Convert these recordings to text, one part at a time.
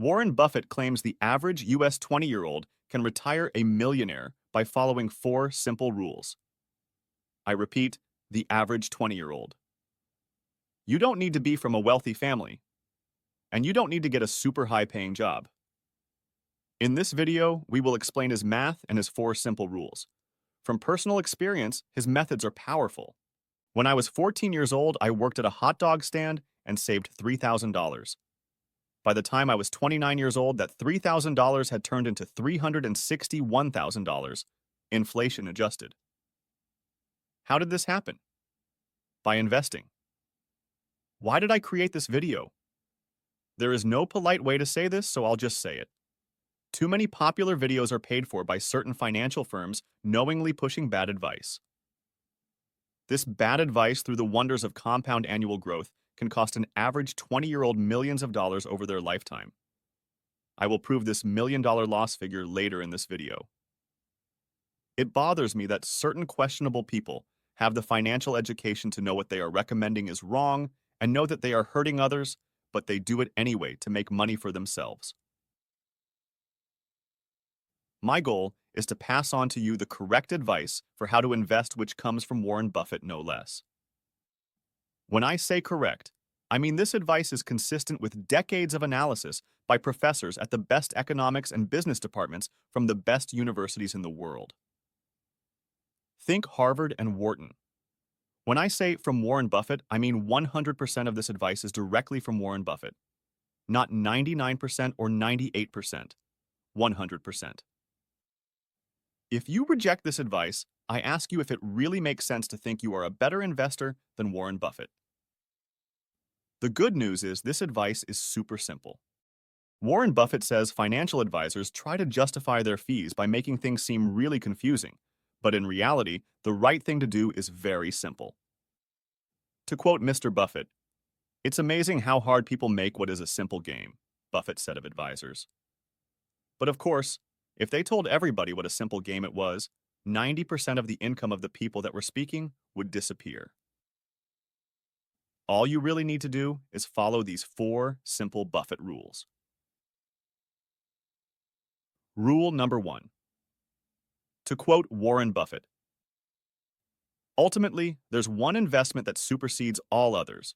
Warren Buffett claims the average US 20-year-old can retire a millionaire by following four simple rules. I repeat, the average 20-year-old. You don't need to be from a wealthy family, and you don't need to get a super high-paying job. In this video, we will explain his math and his four simple rules. From personal experience, his methods are powerful. When I was 14 years old, I worked at a hot dog stand and saved $3,000. By the time I was 29 years old, that $3,000 had turned into $361,000, inflation adjusted. How did this happen? By investing. Why did I create this video? There is no polite way to say this, so I'll just say it. Too many popular videos are paid for by certain financial firms knowingly pushing bad advice. This bad advice through the wonders of compound annual growth can cost an average 20-year-old millions of dollars over their lifetime. I will prove this million-dollar loss figure later in this video. It bothers me that certain questionable people have the financial education to know what they are recommending is wrong and know that they are hurting others, but they do it anyway to make money for themselves. My goal is to pass on to you the correct advice for how to invest, which comes from Warren Buffett no less. When I say correct, I mean this advice is consistent with decades of analysis by professors at the best economics and business departments from the best universities in the world. Think Harvard and Wharton. When I say from Warren Buffett, I mean 100% of this advice is directly from Warren Buffett. Not 99% or 98%, 100%. If you reject this advice, I ask you if it really makes sense to think you are a better investor than Warren Buffett. The good news is this advice is super simple. Warren Buffett says financial advisors try to justify their fees by making things seem really confusing, but in reality, the right thing to do is very simple. To quote Mr. Buffett, "It's amazing how hard people make what is a simple game," Buffett said of advisors. But of course, if they told everybody what a simple game it was, 90% of the income of the people that were speaking would disappear. All you really need to do is follow these four simple Buffett rules. Rule number 1. To quote Warren Buffett, "Ultimately, there's one investment that supersedes all others.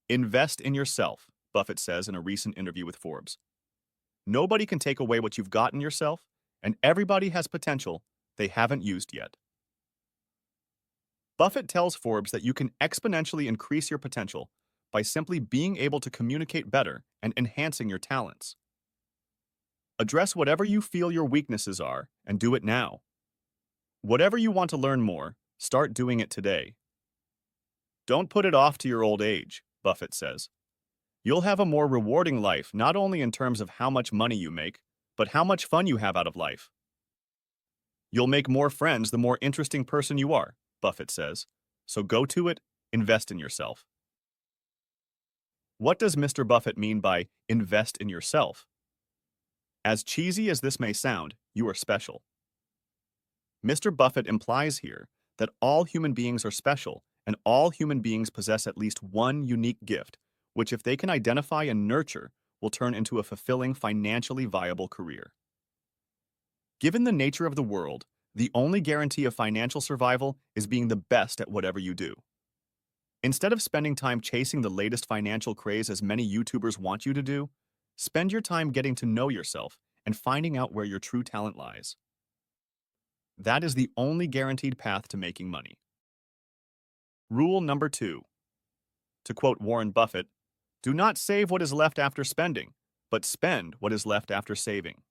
Invest in yourself," Buffett says in a recent interview with Forbes. "Nobody can take away what you've got in yourself, and everybody has potential they haven't used yet." Buffett tells Forbes that you can exponentially increase your potential by simply being able to communicate better and enhancing your talents. Address whatever you feel your weaknesses are and do it now. Whatever you want to learn more, start doing it today. Don't put it off to your old age, Buffett says. You'll have a more rewarding life not only in terms of how much money you make, but how much fun you have out of life. You'll make more friends the more interesting person you are, Buffett says. So go to it, invest in yourself. What does Mr. Buffett mean by invest in yourself? As cheesy as this may sound, you are special. Mr. Buffett implies here that all human beings are special and all human beings possess at least one unique gift, which if they can identify and nurture, will turn into a fulfilling, financially viable career. Given the nature of the world, the only guarantee of financial survival is being the best at whatever you do. Instead of spending time chasing the latest financial craze as many YouTubers want you to do, spend your time getting to know yourself and finding out where your true talent lies. That is the only guaranteed path to making money. Rule number 2. To quote Warren Buffett, "Do not save what is left after spending, but spend what is left after saving."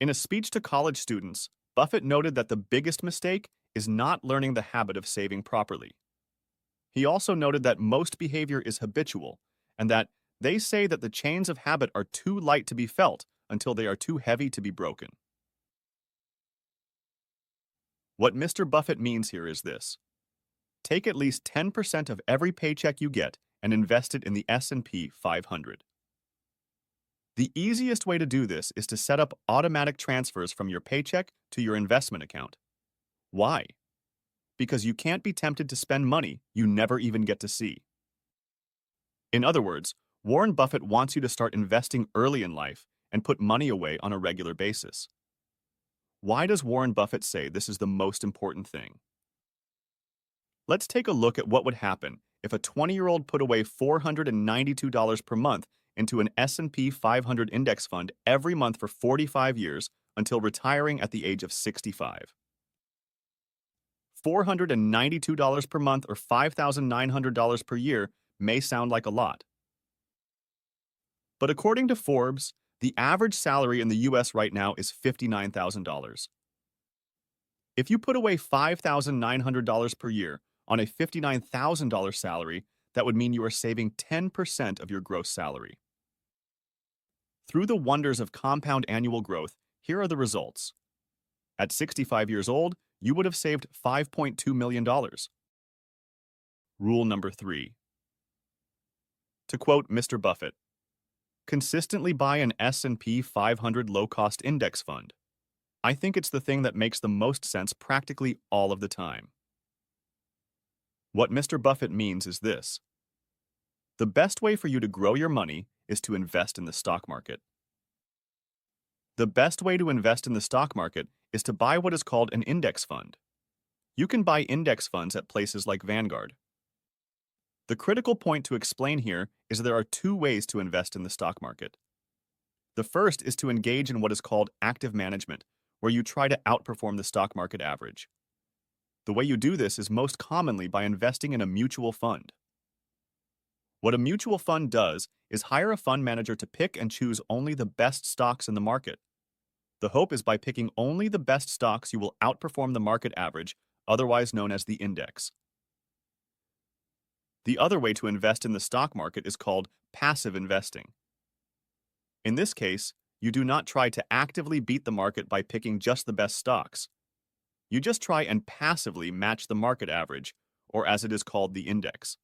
In a speech to college students, Buffett noted that the biggest mistake is not learning the habit of saving properly. He also noted that most behavior is habitual, and that they say that the chains of habit are too light to be felt until they are too heavy to be broken. What Mr. Buffett means here is this. Take at least 10% of every paycheck you get and invest it in the S&P 500. The easiest way to do this is to set up automatic transfers from your paycheck to your investment account. Why? Because you can't be tempted to spend money you never even get to see. In other words, Warren Buffett wants you to start investing early in life and put money away on a regular basis. Why does Warren Buffett say this is the most important thing? Let's take a look at what would happen if a 20-year-old put away $492 per month into an S&P 500 index fund every month for 45 years until retiring at the age of 65. $492 per month or $5,900 per year may sound like a lot. But according to Forbes, the average salary in the US right now is $59,000. If you put away $5,900 per year on a $59,000 salary, that would mean you are saving 10% of your gross salary. Through the wonders of compound annual growth, here are the results. At 65 years old, you would have saved $5.2 million. Rule number 3. To quote Mr. Buffett, consistently buy an S&P 500 low-cost index fund. I think it's the thing that makes the most sense practically all of the time. What Mr. Buffett means is this. The best way for you to grow your money is to invest in the stock market. The best way to invest in the stock market is to buy what is called an index fund. You can buy index funds at places like Vanguard. The critical point to explain here is there are two ways to invest in the stock market. The first is to engage in what is called active management, where you try to outperform the stock market average. The way you do this is most commonly by investing in a mutual fund. What a mutual fund does is hire a fund manager to pick and choose only the best stocks in the market. The hope is by picking only the best stocks you will outperform the market average, otherwise known as the index. The other way to invest in the stock market is called passive investing. In this case, you do not try to actively beat the market by picking just the best stocks. You just try and passively match the market average, or as it is called, the index.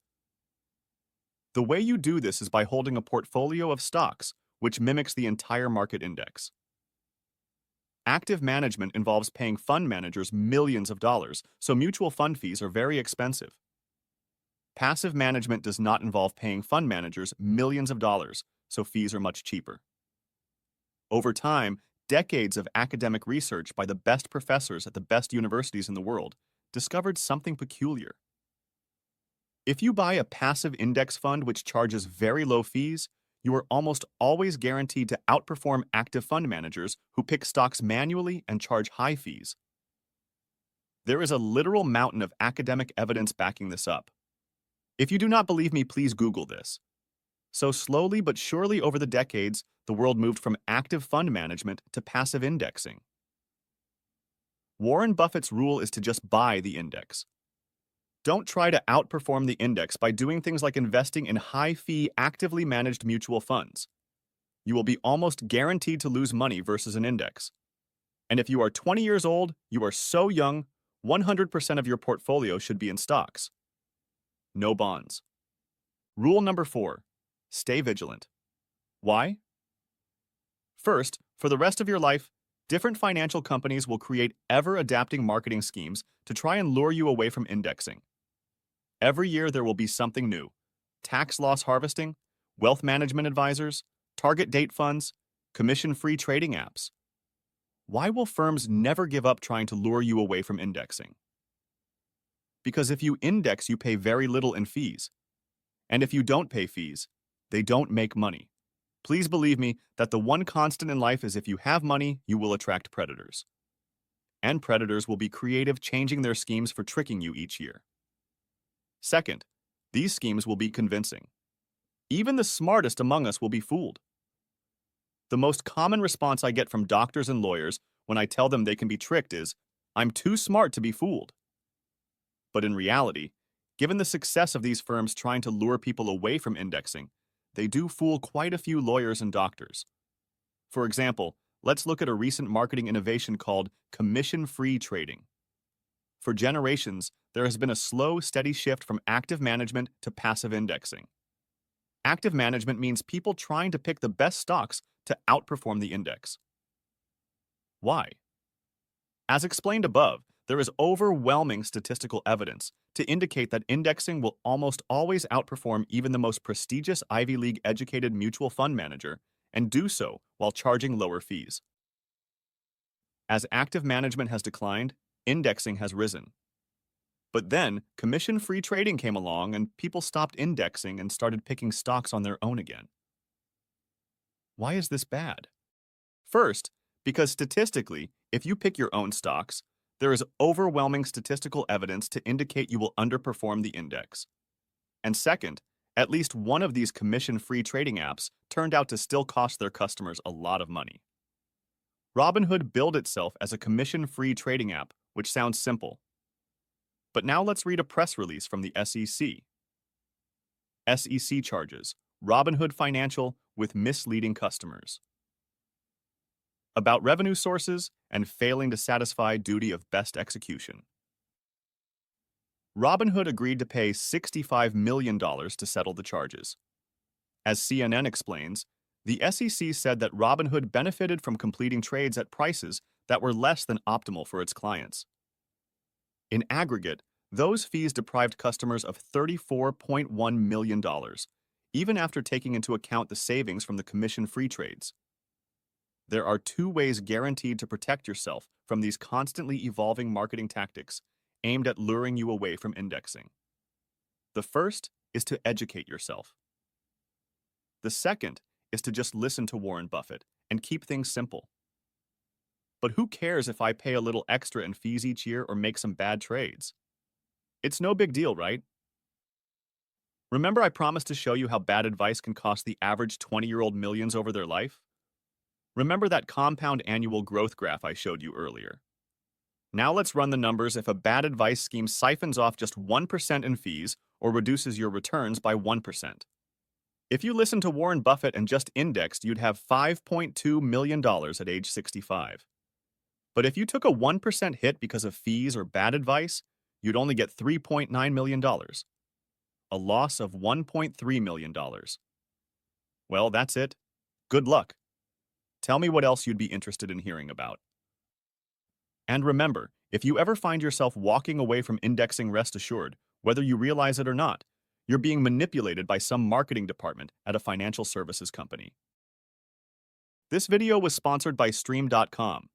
The way you do this is by holding a portfolio of stocks, which mimics the entire market index. Active management involves paying fund managers millions of dollars, so mutual fund fees are very expensive. Passive management does not involve paying fund managers millions of dollars, so fees are much cheaper. Over time, decades of academic research by the best professors at the best universities in the world discovered something peculiar. If you buy a passive index fund which charges very low fees, you are almost always guaranteed to outperform active fund managers who pick stocks manually and charge high fees. There is a literal mountain of academic evidence backing this up. If you do not believe me, please Google this. So slowly but surely over the decades, the world moved from active fund management to passive indexing. Warren Buffett's rule is to just buy the index. Don't try to outperform the index by doing things like investing in high-fee, actively managed mutual funds. You will be almost guaranteed to lose money versus an index. And if you are 20 years old, you are so young, 100% of your portfolio should be in stocks. No bonds. Rule number 4. Stay vigilant. Why? First, for the rest of your life, different financial companies will create ever-adapting marketing schemes to try and lure you away from indexing. Every year there will be something new. Tax loss harvesting, wealth management advisors, target date funds, commission-free trading apps. Why will firms never give up trying to lure you away from indexing? Because if you index, you pay very little in fees. And if you don't pay fees, they don't make money. Please believe me that the one constant in life is if you have money, you will attract predators. And predators will be creative, changing their schemes for tricking you each year. Second, these schemes will be convincing. Even the smartest among us will be fooled. The most common response I get from doctors and lawyers when I tell them they can be tricked is, "I'm too smart to be fooled." But in reality, given the success of these firms trying to lure people away from indexing, they do fool quite a few lawyers and doctors. For example, let's look at a recent marketing innovation called commission-free trading. For generations, there has been a slow, steady shift from active management to passive indexing. Active management means people trying to pick the best stocks to outperform the index. Why? As explained above, There is overwhelming statistical evidence to indicate that indexing will almost always outperform even the most prestigious Ivy League-educated mutual fund manager, and do so while charging lower fees. As active management has declined, indexing has risen. But then, commission-free trading came along and people stopped indexing and started picking stocks on their own again. Why is this bad? First, because statistically, if you pick your own stocks, there is overwhelming statistical evidence to indicate you will underperform the index. And second, at least one of these commission-free trading apps turned out to still cost their customers a lot of money. Robinhood billed itself as a commission-free trading app, which sounds simple. But now let's read a press release from the SEC. SEC charges Robinhood Financial with misleading customers. About revenue sources and failing to satisfy duty of best execution. Robinhood agreed to pay $65 million to settle the charges. As CNN explains, the SEC said that Robinhood benefited from completing trades at prices that were less than optimal for its clients. In aggregate, those fees deprived customers of $34.1 million, even after taking into account the savings from the commission-free trades. There are two ways guaranteed to protect yourself from these constantly evolving marketing tactics aimed at luring you away from indexing. The first is to educate yourself. The second is to just listen to Warren Buffett and keep things simple. But who cares if I pay a little extra in fees each year or make some bad trades? It's no big deal, right? Remember I promised to show you how bad advice can cost the average 20-year-old millions over their life? Remember that compound annual growth graph I showed you earlier? Now let's run the numbers if a bad advice scheme siphons off just 1% in fees or reduces your returns by 1%. If you listened to Warren Buffett and just indexed, you'd have $5.2 million at age 65. But if you took a 1% hit because of fees or bad advice, you'd only get $3.9 million. A loss of $1.3 million. Well, that's it. Good luck. Tell me what else you'd be interested in hearing about. And remember, if you ever find yourself walking away from indexing, rest assured, whether you realize it or not, you're being manipulated by some marketing department at a financial services company. This video was sponsored by Stream.com.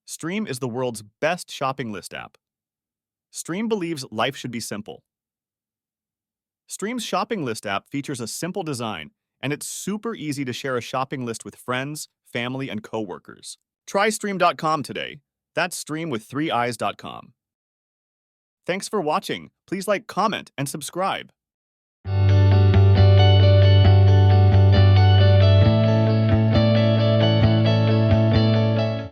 Stream is the world's best shopping list app. Stream believes life should be simple. Stream's shopping list app features a simple design, and it's super easy to share a shopping list with friends, family, and coworkers. Try Stream.com today. That's Stream with 3 eyes.com. Thanks for watching. Please like, comment, and subscribe.